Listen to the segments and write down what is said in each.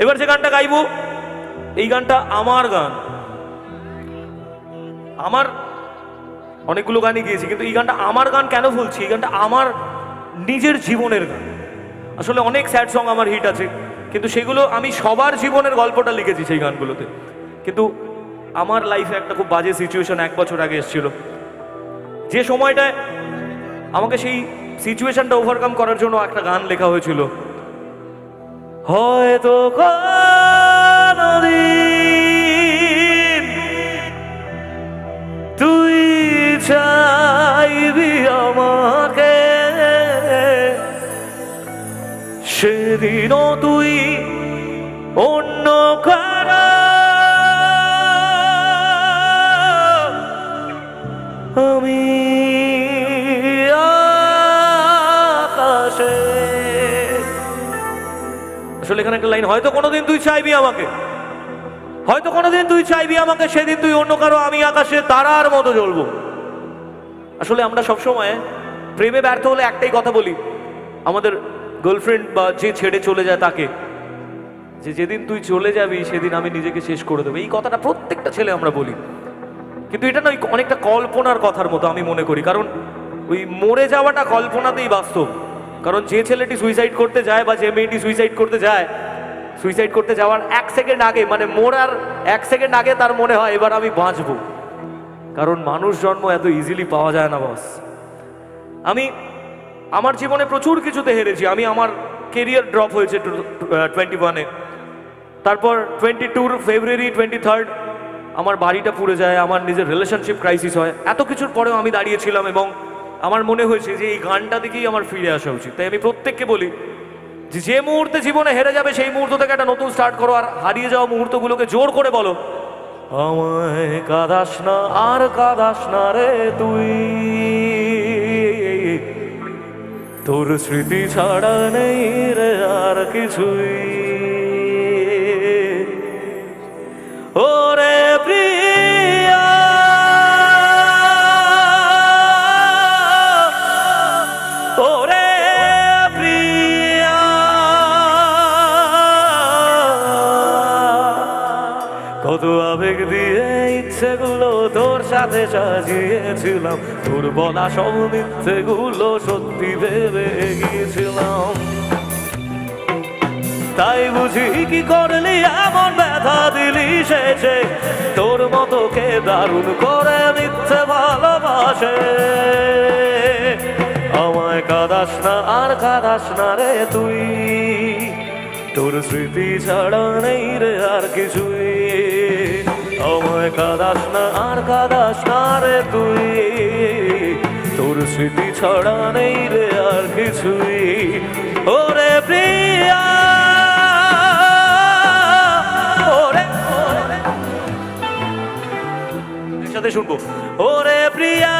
এবার যে গানটা গাইবো এই গানটা আমার গান, আমার অনেকগুলো গানই গিয়েছি, কিন্তু এই গানটা আমার গান কেন বলছি? এই গানটা আমার নিজের জীবনের গান। আসলে অনেক স্যাড সং আমার হিট আছে, কিন্তু সেগুলো আমি সবার জীবনের গল্পটা লিখেছি সেই গানগুলোতে। কিন্তু আমার লাইফে একটা খুব বাজে সিচুয়েশন 1 বছর আগে এসেছিল, যে সময়টায় আমাকে সেই সিচুয়েশনটা ওভারকাম করার জন্য একটা গান লেখা হয়েছিল। হয়তো কোনদিন তুই চাইবি আমাকে, সেদিনও তুই অন্য কারো, আমি আকাশে। আসলে এখানে একটা লাইন, হয়তো কোনোদিন তুই চাইবি আমাকে, হয়তো কোনোদিন তুই চাইবি আমাকে, সেদিন তুই অন্য কারো, আমি আকাশে তারার মতো জ্বলবো। আসলে আমরা সবসময় প্রেমে ব্যর্থ হলে একটাই কথা বলি আমাদের গার্লফ্রেন্ড বা যে ছেড়ে চলে যায় তাকে, যে যেদিন তুই চলে যাবি সেদিন আমি নিজেকে শেষ করে দেবো। এই কথাটা প্রত্যেকটা ছেলে আমরা বলি, কিন্তু এটা না অনেকটা কল্পনার কথার মতো আমি মনে করি। কারণ ওই মরে যাওয়াটা কল্পনাতেই বাস্তব। কারণ যে ছেলেটি সুইসাইড করতে যায় বা যে মেয়েটি সুইসাইড করতে যায়, সুইসাইড করতে যাওয়ার 1 সেকেন্ড আগে, মানে মরার 1 সেকেন্ড আগে তার মনে হয় এবার আমি বাঁচবো। কারণ মানুষ জন্ম এত ইজিলি পাওয়া যায় না বস। আমি আমার জীবনে প্রচুর কিছুতে হেরেছি। আমি আমার কেরিয়ার ড্রপ হয়েছে 21-এ, তারপর 22 ফেব্রুয়ারি 23 আমার বাড়িটা পুড়ে যায়, আমার নিজের রিলেশনশিপ ক্রাইসিস হয়। এত কিছুর পরেও আমি দাঁড়িয়েছিলাম এবং আমার মনে হয়েছে যে এই গানটা দেখেই আমার ফিরে আসা উচিত। তাই আমি প্রত্যেককে বলি যে মুহূর্তে জীবনে হেরে যাবে সেই মুহূর্ত থেকে একটা নতুন স্টার্ট করো, আর হারিয়ে যাওয়া মুহূর্তগুলোকে জোর করে বলো, আমায় কাঁদাস না আর কাঁদাস না রে তুই, তোর স্মৃতি ছাড়া নেই রে আর কিছুই। ওরে প্রিয়া ওরে প্রিয়া, কত আবেগ দিয়ে ইচ্ছেগুলো তোর সাথে সাজিয়েছিলাম, তোর বলা সব মিথ্যেগুলো সত্যি ভেবে গিয়েছিলাম। তাই বুঝি কি করলি এমন ব্যথা দিলি শেষে, তোর মতো কে দারুণ করে মিথ্যে ভালোবাসে। আমায় কাঁদাস না আর কাঁদাস না রে তুই, তোর স্মৃতি ছাড়া নেই রে আর কিছুই। আমায় কাঁদাস না আর কাঁদাস না রে তুই, তোর স্মৃতি ছাড়া নেই রে আর কিছুই। ওরে প্রিয়া একসাথে শুনবো, ওরে প্রিয়া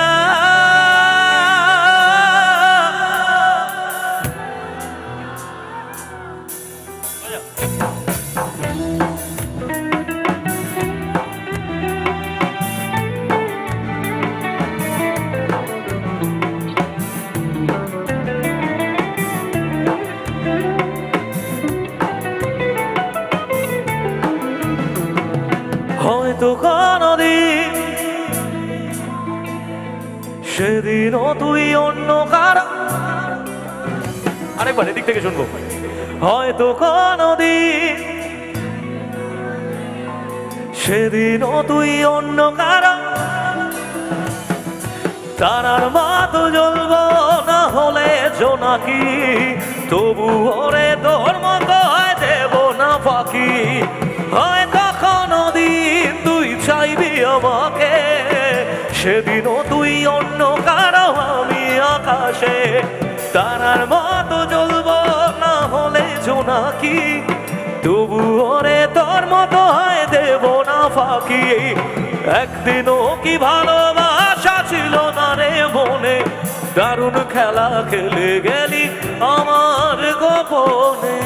হয়তো কোনদিন সেদিনও তুই অন্য কারো, আরেকবার এদিক থেকে শুনবো, হয়তো কোনদিন সেদিনও তুই অন্য কারো, তারার মতো জ্বলবো না হলে জোনাকি, তবু ওরে তোর মতো দেব না ফাঁকি। হয়তো কোনদিন তুই চাইবি আমাকে, সেদিনও তুই অন্য কারো, আমি আকাশে তারার মতো জ্বলবো না হলে জোনাকি, তবু ওরে তোর মতো হয় দেব না ফাঁকি। একদিনও কি ভালোবাসা ছিল না রে মনে, দারুণ খেলা খেলে গেলি আমার গোপনে।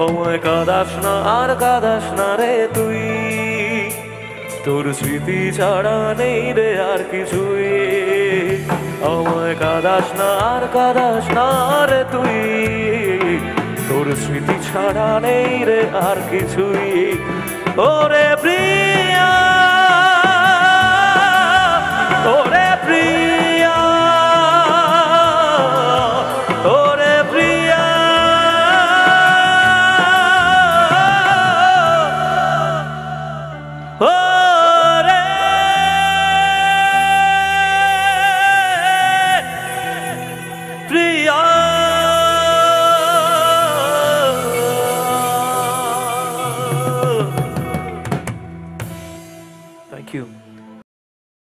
আমায় কাঁদাস না আর কাঁদাস না রে তুই, তোর স্মৃতি ছাড়া নেই রে আর কিছুই। আমায় কাঁদাস না আর কাঁদাস না রে তুই, তোর তোর স্মৃতি ছাড়া নেই রে আর কিছুই। ওরে প্রিয়া, ওরে প্রিয়া।